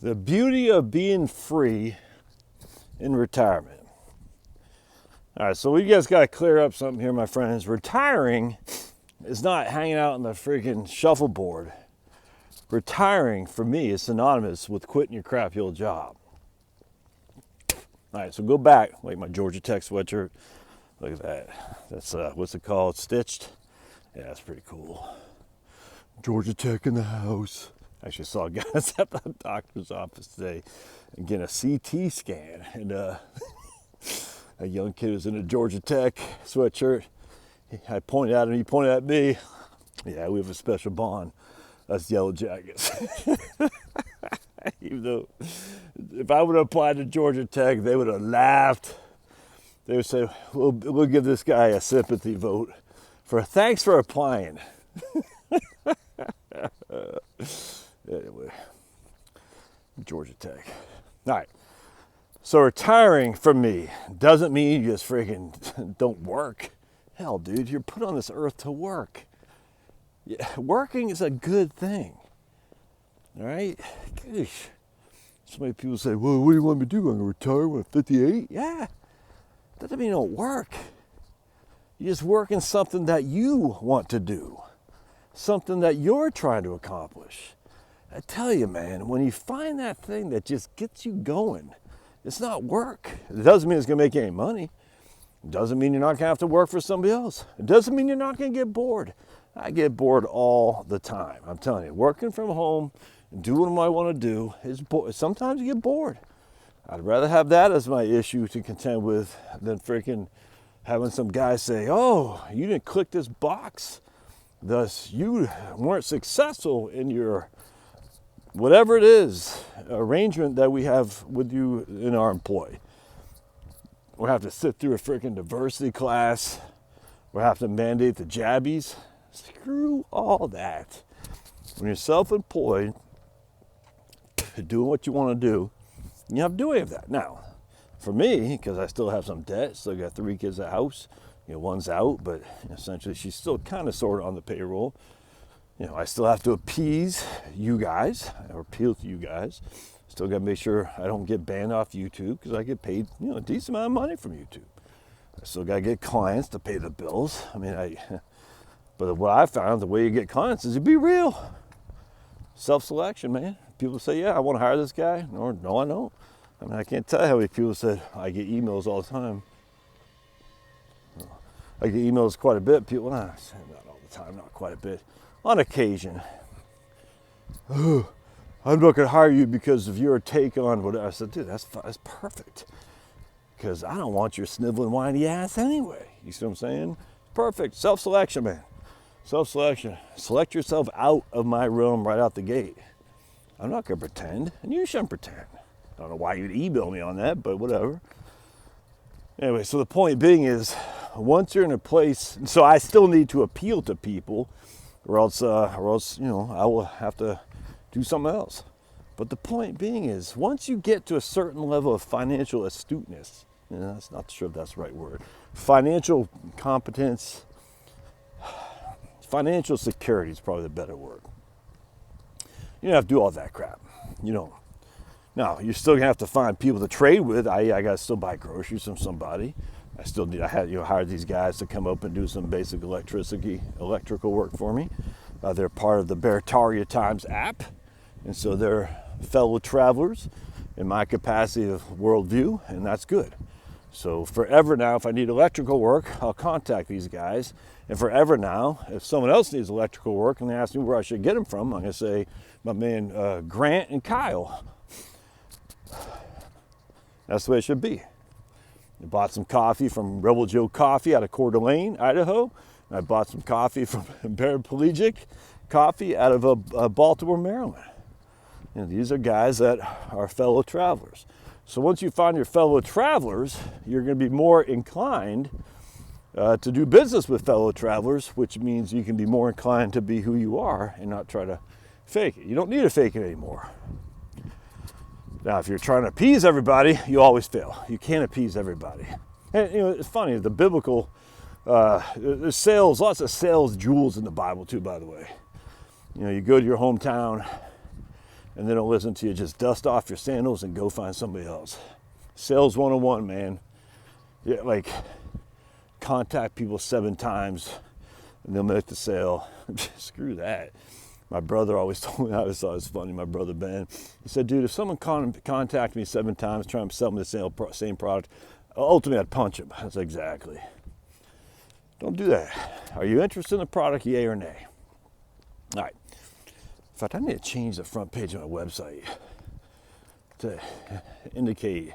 The beauty of being free in retirement. All right, so we just got to clear up something here, my friends. Retiring is not hanging out on the freaking shuffleboard. Retiring, for me, is synonymous with quitting your crappy old job. All right, so go back, like my Georgia Tech sweatshirt. Look at that. That's, what's it called? Stitched? Yeah, that's pretty cool. Georgia Tech in the house. Actually saw guys at the doctor's office today and getting a CT scan. And a young kid was in a Georgia Tech sweatshirt. I pointed at him, he pointed at me. Yeah, we have a special bond. That's Yellow Jackets. Even though, if I would have applied to Georgia Tech, they would have laughed. They would say, we'll give this guy a sympathy vote for thanks for applying. Anyway, Georgia Tech. All right. So retiring from me doesn't mean you just freaking don't work. Hell, dude, you're put on this earth to work. Yeah, working is a good thing. All right? Gosh. So many people say, well, what do you want me to do? I'm going to retire when I'm 58? Yeah. That doesn't mean you don't work. You just work in something that you want to do. Something that you're trying to accomplish. I tell you, man, when you find that thing that just gets you going, it's not work. It doesn't mean it's going to make you any money. It doesn't mean you're not going to have to work for somebody else. It doesn't mean you're not going to get bored. I get bored all the time. I'm telling you, working from home and doing what I want to do is sometimes you get bored. I'd rather have that as my issue to contend with than freaking having some guy say, oh, you didn't click this box. Thus, you weren't successful in your whatever it is, arrangement that we have with you in our employ. We'll have to sit through a freaking diversity class. We'll have to mandate the jabbies. Screw all that. When you're self-employed, doing what you want to do, you don't have to do any of that. Now, for me, because I still have some debt, still got 3 kids at the house, one's out, but essentially she's still kind of sort of on the payroll. I still have to appease you guys, or appeal to you guys. Still got to make sure I don't get banned off YouTube because I get paid, a decent amount of money from YouTube. I still got to get clients to pay the bills. But what I found, the way you get clients is you be real. Self-selection, man. People say, yeah, I want to hire this guy. Or, no, I don't. I can't tell you how many people said, I get emails all the time. I get emails quite a bit. People, not all the time, not quite a bit. On occasion. Oh, I'm not going to hire you because of your take on whatever. I said, dude, that's perfect. Because I don't want your sniveling, whiny ass anyway. You see what I'm saying? Perfect. Self-selection, man. Self-selection. Select yourself out of my realm right out the gate. I'm not going to pretend, and you shouldn't pretend. I don't know why you'd email me on that, but whatever. Anyway, so the point being is, once you're in a place, so I still need to appeal to people, or else, I will have to do something else. But the point being is, once you get to a certain level of financial astuteness, that's not sure if that's the right word, financial competence, financial security is probably the better word. You don't have to do all that crap. You don't. Now, you're still gonna have to find people to trade with. I gotta still buy groceries from somebody. I had hired these guys to come up and do some basic electrical work for me. They're part of the Bertaria Times app, and so they're fellow travelers in my capacity of worldview, and that's good. So forever now, if I need electrical work, I'll contact these guys. And forever now, if someone else needs electrical work and they ask me where I should get them from, I'm gonna say my man Grant and Kyle. That's the way it should be. I bought some coffee from Rebel Joe Coffee out of Coeur d'Alene, Idaho. And I bought some coffee from Paraplegic Coffee out of Baltimore, Maryland. These are guys that are fellow travelers. So once you find your fellow travelers, you're going to be more inclined to do business with fellow travelers, which means you can be more inclined to be who you are and not try to fake it. You don't need to fake it anymore. Now, if you're trying to appease everybody, you always fail. You can't appease everybody. And, it's funny, the biblical, there's lots of sales jewels in the Bible too, by the way. You go to your hometown and they don't listen to you, just dust off your sandals and go find somebody else. Sales 101, man. Yeah, like contact people 7 times and they'll make the sale. Screw that. My brother always told me, I always thought it was funny, my brother Ben. He said, dude, if someone contacted me 7 times trying to sell me the same product, ultimately I'd punch him. That's exactly. Don't do that. Are you interested in the product, yay or nay? All right. In fact, I need to change the front page of my website to indicate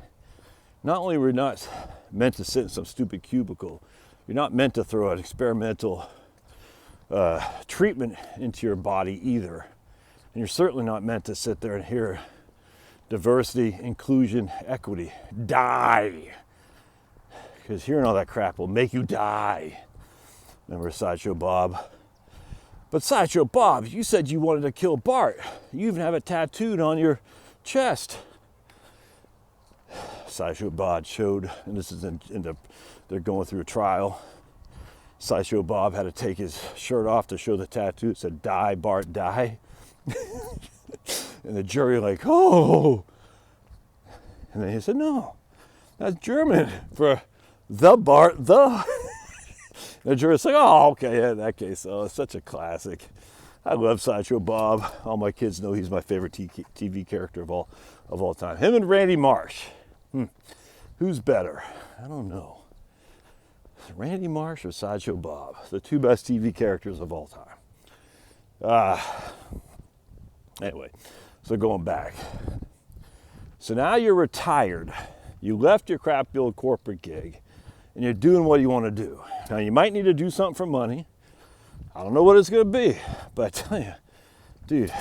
not only we're not meant to sit in some stupid cubicle, you're not meant to throw an experimental treatment into your body either. And you're certainly not meant to sit there and hear diversity, inclusion, equity. Die. Because hearing all that crap will make you die. Remember Sideshow Bob? But Sideshow Bob, you said you wanted to kill Bart. You even have it tattooed on your chest. Sideshow Bob showed, and this is they're going through a trial. Sideshow Bob had to take his shirt off to show the tattoo. It said, die, Bart, die. And the jury like, oh. And then he said, no, that's German for the Bart, the. And the jury's like, oh, okay, yeah, in that case, oh, it's such a classic. I love Sideshow Bob. All my kids know he's my favorite TV character of all time. Him and Randy Marsh. Who's better? I don't know. Randy Marsh or Sideshow Bob? The 2 best TV characters of all time. Anyway, so going back. So now you're retired. You left your crappy old corporate gig, and you're doing what you want to do. Now you might need to do something for money. I don't know what it's going to be, but I tell you, dude,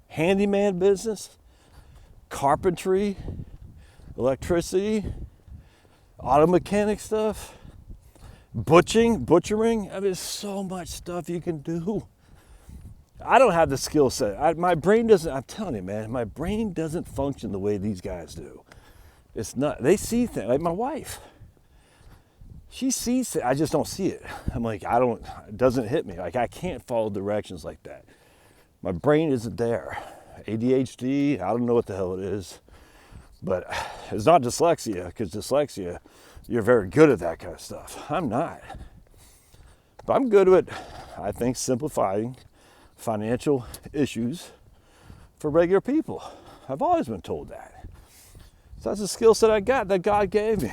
handyman business, carpentry, electricity, auto mechanic stuff, butchering. I mean, there's so much stuff you can do. I don't have the skill set. My brain doesn't, I'm telling you, man, my brain doesn't function the way these guys do. It's not, they see things, like my wife. She sees it, I just don't see it. I'm like, it doesn't hit me. Like, I can't follow directions like that. My brain isn't there. ADHD, I don't know what the hell it is. But it's not dyslexia, because dyslexia, you're very good at that kind of stuff. I'm not. But I'm good at, I think, simplifying financial issues for regular people. I've always been told that. So that's a skill set I got that God gave me.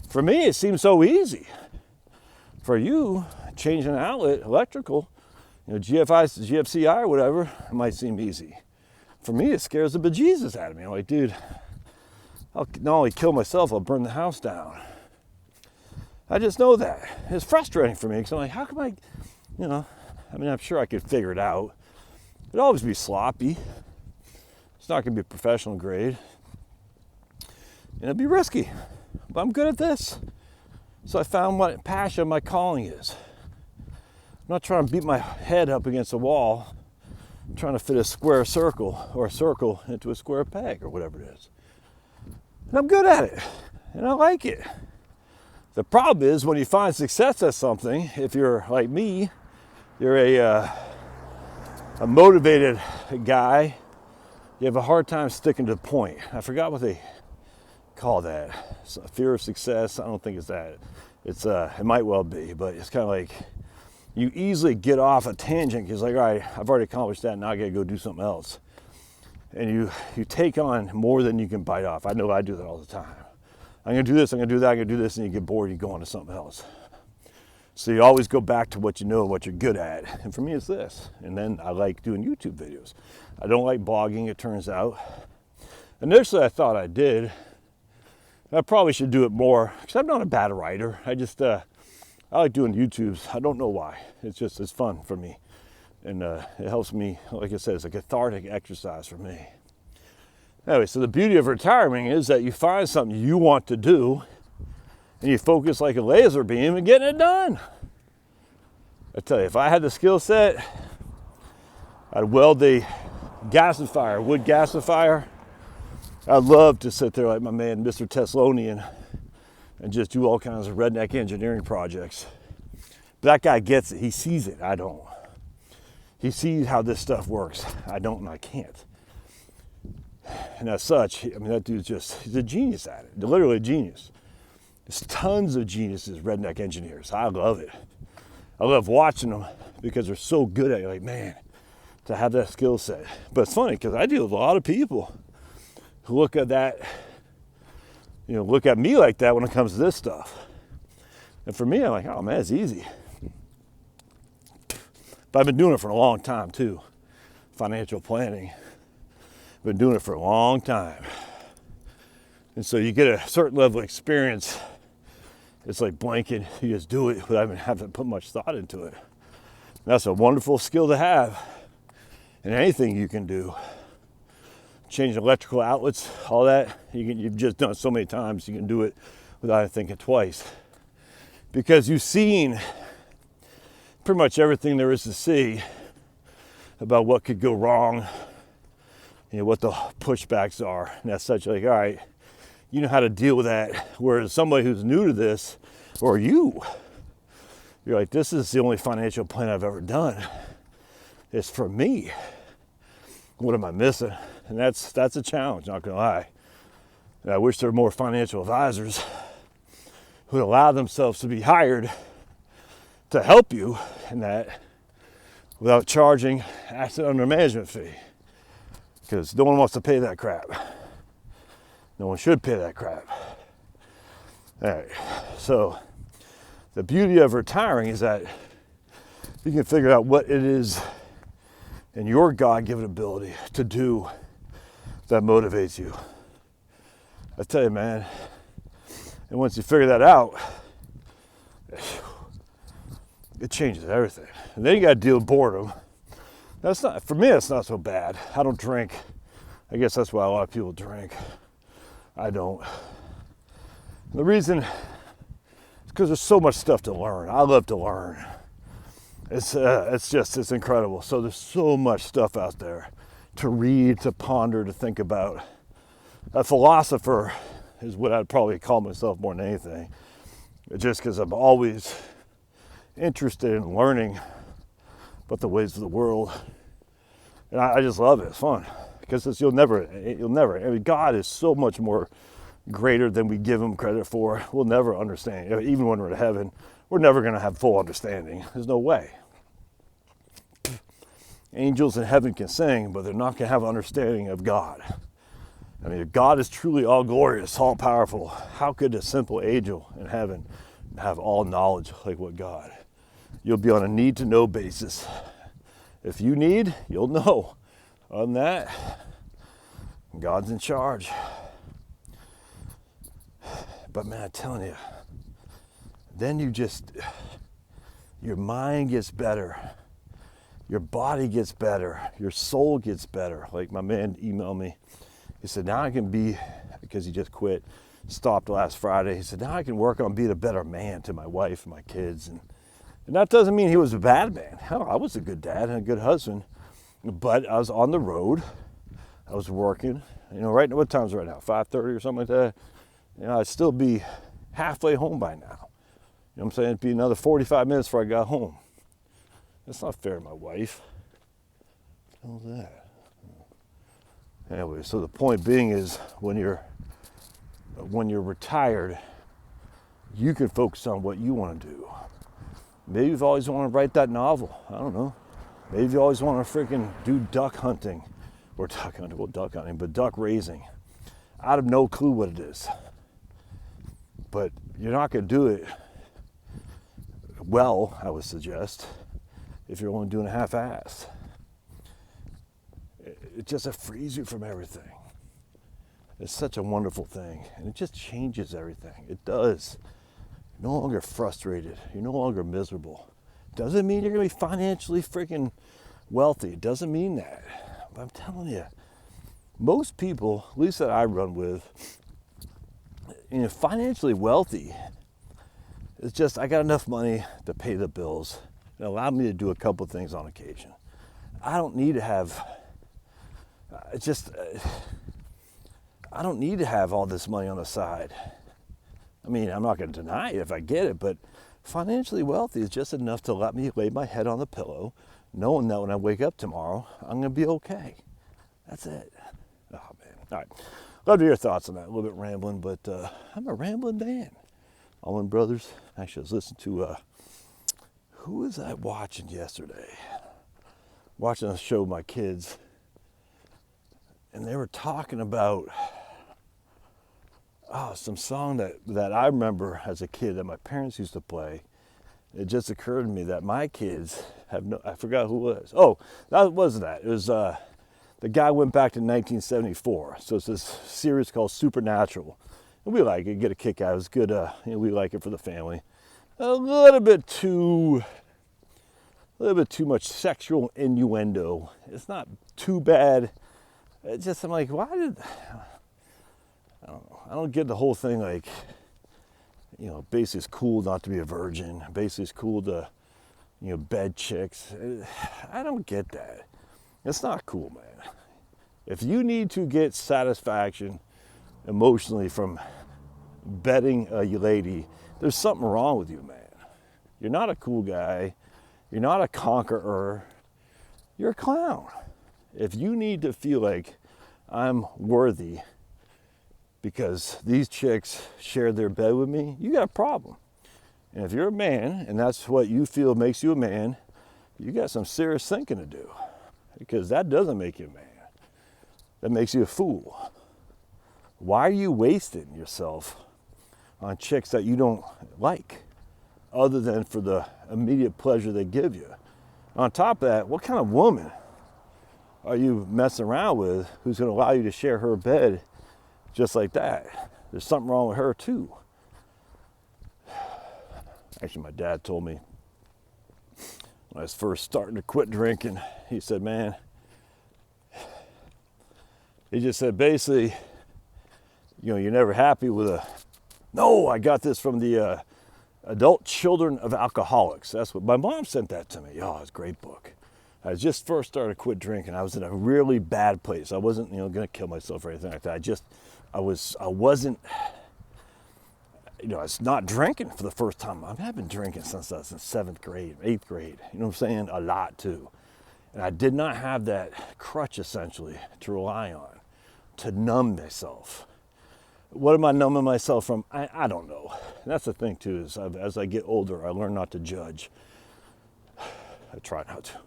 For me, it seems so easy. For you, changing an outlet, electrical, GFCI or whatever, it might seem easy. For me, it scares the bejesus out of me. I'm like, dude, I'll not only kill myself, I'll burn the house down. I just know that. It's frustrating for me because I'm like, how come I'm sure I could figure it out. It'll always be sloppy. It's not going to be professional grade. And it'll be risky. But I'm good at this. So I found what passion my calling is. I'm not trying to beat my head up against a wall. I'm trying to fit a square circle or a circle into a square peg or whatever it is. And I'm good at it. And I like it. The problem is when you find success at something, if you're like me, you're a motivated guy, you have a hard time sticking to the point. I forgot what they call that. It's a fear of success. I don't think it's that. It might well be, but it's kind of like you easily get off a tangent because like, all right, I've already accomplished that, now I gotta go do something else. And you take on more than you can bite off. I know I do that all the time. I'm gonna do this, I'm gonna do that, I'm gonna do this, and you get bored, you go on to something else. So you always go back to what you know, what you're good at. And for me, it's this. And then I like doing YouTube videos. I don't like blogging, it turns out. Initially, I thought I did. I probably should do it more, because I'm not a bad writer. I like doing YouTubes. I don't know why. It's fun for me. And it helps me, like I said, it's a cathartic exercise for me. Anyway, so the beauty of retiring is that you find something you want to do, and you focus like a laser beam and getting it done. I tell you, if I had the skill set, I'd weld the gasifier, wood gasifier. I'd love to sit there like my man, Mr. Teslonian, and just do all kinds of redneck engineering projects. But that guy gets it. He sees it. I don't. He sees how this stuff works. I don't and I can't. And as such, I mean, that dude's he's a genius at it, literally a genius. There's tons of geniuses, redneck engineers. I love it. I love watching them because they're so good at it. Like, man, to have that skill set. But it's funny because I deal with a lot of people who look at that, look at me like that when it comes to this stuff. And for me, I'm like, oh man, it's easy. But I've been doing it for a long time too. Financial planning. I've been doing it for a long time. And so you get a certain level of experience. It's like blanket. You just do it without even having to put much thought into it. And that's a wonderful skill to have. And anything you can do. Change electrical outlets, all that. You've just done it so many times, you can do it without thinking twice. Because you've seen pretty much everything there is to see about what could go wrong, what the pushbacks are. And that's such like, all right, you know how to deal with that. Whereas somebody who's new to this, or you're like, this is the only financial plan I've ever done. It's for me. What am I missing? And that's a challenge, not gonna lie. And I wish there were more financial advisors who would allow themselves to be hired to help you in that without charging asset under management fee. Because no one wants to pay that crap. No one should pay that crap. All right, so the beauty of retiring is that you can figure out what it is in your God-given ability to do that motivates you. I tell you, man, and once you figure that out, it changes everything. And then you got to deal with boredom. That's not, for me, it's not so bad. I don't drink. I guess that's why a lot of people drink. I don't. The reason is because there's so much stuff to learn. I love to learn. It's incredible. So there's so much stuff out there to read, to ponder, to think about. A philosopher is what I'd probably call myself more than anything. Just because I'm always interested in learning about the ways of the world. And I just love it. It's fun. Because you'll never, I mean, God is so much more greater than we give him credit for. We'll never understand. Even when we're in heaven, we're never going to have full understanding. There's no way. Angels in heaven can sing, but they're not going to have understanding of God. I mean, if God is truly all glorious, all powerful, how could a simple angel in heaven have all knowledge like what God? You'll be on a need-to-know basis. If you need, you'll know. Other than that, God's in charge. But man, I'm telling you, then your mind gets better. Your body gets better. Your soul gets better. Like my man emailed me. He said, now I can be, because he just quit, stopped last Friday. He said, now I can work on being a better man to my wife and my kids. And that doesn't mean he was a bad man. Hell, I was a good dad and a good husband. But I was on the road. I was working. Right now, what time is it right now? 5:30 or something like that. I'd still be halfway home by now. You know what I'm saying? It'd be another 45 minutes before I got home. That's not fair to my wife. What the hell's that? Anyway, so the point being is when you're retired, you can focus on what you want to do. Maybe you've always wanted to write that novel. I don't know. Maybe you always want to freaking do duck hunting. Or duck hunting, well, duck hunting, but duck raising. I have no clue what it is. But you're not going to do it well, I would suggest, if you're only doing a half-ass. It just frees you from everything. It's such a wonderful thing. And it just changes everything. It does. You're no longer frustrated. You're no longer miserable. Doesn't mean you're going to be financially freaking wealthy. It doesn't mean that. But I'm telling you, most people, at least that I run with, financially wealthy, it's just I got enough money to pay the bills and allow me to do a couple things on occasion. I don't need to have, I don't need to have all this money on the side. I mean, I'm not going to deny it if I get it, but financially wealthy is just enough to let me lay my head on the pillow, knowing that when I wake up tomorrow, I'm going to be okay. That's it. Oh, man. All right. Love to hear your thoughts on that. A little bit rambling, but I'm a rambling man. Allman Brothers. Actually, I was listening to, who was I watching yesterday? Watching a show with my kids. And they were talking about some song that I remember as a kid that my parents used to play. It just occurred to me that my kids have I forgot who it was. Oh, that wasn't that. It was, the guy went back to 1974. So it's this series called Supernatural. And we like it, get a kick out of it. It's good, we like it for the family. A little bit too much sexual innuendo. It's not too bad. It's just, I'm like, I don't know. I don't get the whole thing, like, basically it's cool not to be a virgin. Basically it's cool to, bed chicks. I don't get that. It's not cool, man. If you need to get satisfaction emotionally from bedding a lady, there's something wrong with you, man. You're not a cool guy. You're not a conqueror. You're a clown. If you need to feel like I'm worthy because these chicks shared their bed with me, you got a problem. And if you're a man and that's what you feel makes you a man, you got some serious thinking to do, because that doesn't make you a man. That makes you a fool. Why are you wasting yourself on chicks that you don't like, other than for the immediate pleasure they give you? On top of that, what kind of woman are you messing around with who's going to allow you to share her bed just like that? There's something wrong with her too. Actually, my dad told me when I was first starting to quit drinking, he said, man, he just said, basically, you're never happy with I got this from the Adult Children of Alcoholics. That's what my mom sent that to me. Oh, it's a great book. I just first started to quit drinking. I was in a really bad place. I wasn't, going to kill myself or anything like that. I was not drinking for the first time. I've been drinking since I was in 7th grade, 8th grade. You know what I'm saying? A lot too. And I did not have that crutch essentially to rely on, to numb myself. What am I numbing myself from? I don't know. And that's the thing too, is as I get older, I learn not to judge. I try not to.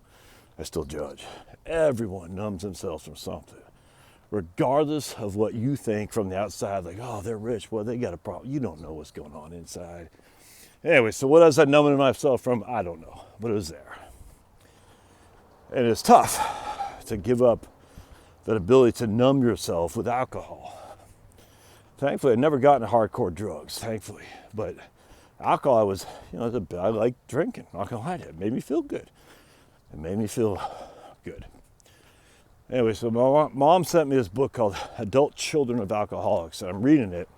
I still judge. Everyone numbs themselves from something. Regardless of what you think from the outside, like, oh, they're rich, well, they got a problem. You don't know what's going on inside. Anyway, so what was I numbing myself from? I don't know, but it was there. And it's tough to give up that ability to numb yourself with alcohol. Thankfully, I never got into hardcore drugs, thankfully. But alcohol, I liked drinking. Not gonna lie to you. It made me feel good. It made me feel good. Anyway, so my mom sent me this book called Adult Children of Alcoholics, and I'm reading it.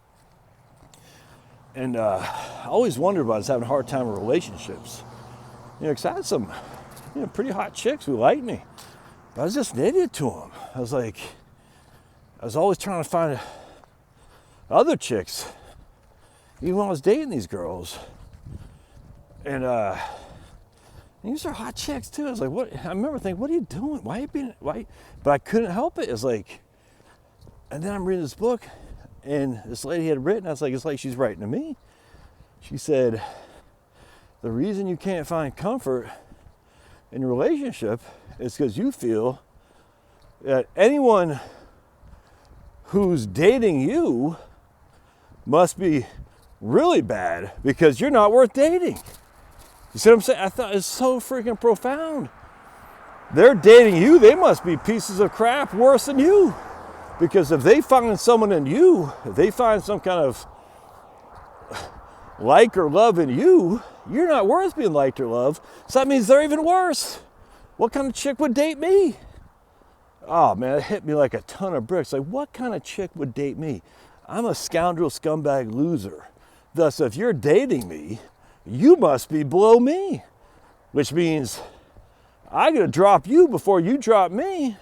And I always wondered about us having a hard time with relationships. Because I had some pretty hot chicks who liked me. But I was just an idiot to them. I was always trying to find other chicks, even when I was dating these girls. And these are hot chicks too. I was like, what? I remember thinking, what are you doing? Why? But I couldn't help it. It's like, and then I'm reading this book, and this lady had written, it's like she's writing to me. She said, the reason you can't find comfort in your relationship is because you feel that anyone who's dating you must be really bad because you're not worth dating. You see what I'm saying? I thought it was so freaking profound. They're dating you, they must be pieces of crap worse than you. Because if they find someone in you, if they find some kind of like or love in you, you're not worth being liked or loved. So that means they're even worse. What kind of chick would date me? Oh man, it hit me like a ton of bricks. Like, what kind of chick would date me? I'm a scoundrel, scumbag, loser. Thus, if you're dating me, you must be below me. Which means I'm gonna drop you before you drop me,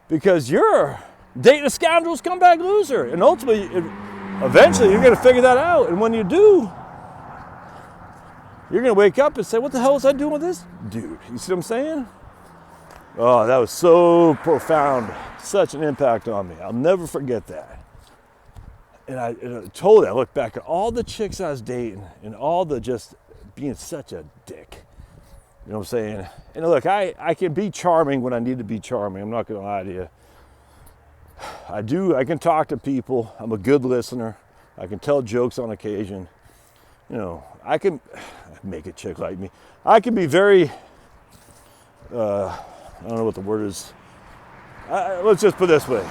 because you're dating a scoundrel, scumbag, loser. And ultimately, eventually you're gonna figure that out. And when you do, you're gonna wake up and say, what the hell was I doing with this dude? You see what I'm saying? Oh, that was so profound. Such an impact on me. I'll never forget that. And I totally, I look back at all the chicks I was dating and all the just being such a dick. You know what I'm saying? And look, I can be charming when I need to be charming. I'm not going to lie to you. I can talk to people. I'm a good listener. I can tell jokes on occasion. You know, I can make a chick like me. I can be very, I don't know what the word is. Let's just put it this way.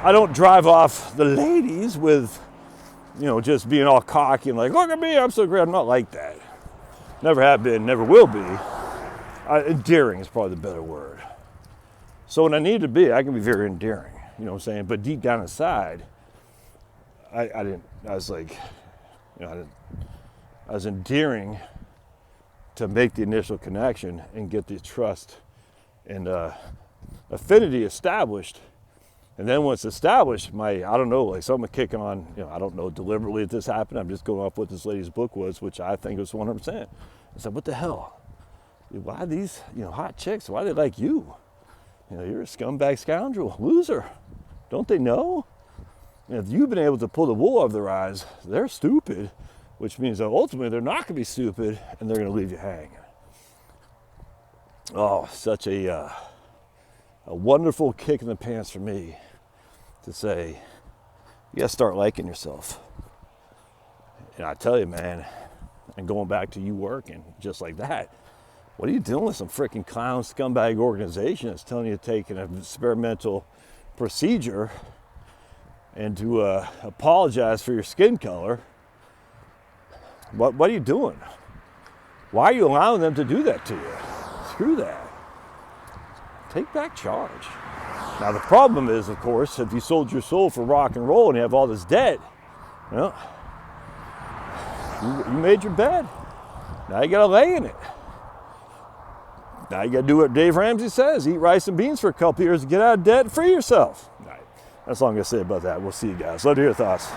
I don't drive off the ladies with, you know, just being all cocky and like, look at me, I'm so great. I'm not like that. Never have been, never will be. Endearing is probably the better word. So when I need to be, I can be very endearing. You know what I'm saying? But deep down inside, I was like, you know, I was endearing to make the initial connection and get the trust and affinity established. And then once established, I don't know, like something would kick on, you know, I don't know deliberately if this happened. I'm just going off what this lady's book was, which I think was 100%. I said, what the hell? Why these, you know, hot chicks, why do they like you? You know, you're a scumbag scoundrel, loser. Don't they know? And if you've been able to pull the wool over their eyes, they're stupid, which means that ultimately they're not going to be stupid and they're going to leave you hanging. Oh, such a wonderful kick in the pants for me to say, you got to start liking yourself. And I tell you, man, and going back to you working just like that, what are you doing with some freaking clown scumbag organization that's telling you to take an experimental procedure and to apologize for your skin color? What are you doing? Why are you allowing them to do that to you? Screw that. Take back charge. Now the problem is, of course, if you sold your soul for rock and roll and you have all this debt, well, you made your bed. Now you gotta lay in it. Now you gotta do what Dave Ramsey says, eat rice and beans for a couple years to get out of debt and free yourself. All right. That's all I'm gonna say about that. We'll see you guys. Love to hear your thoughts.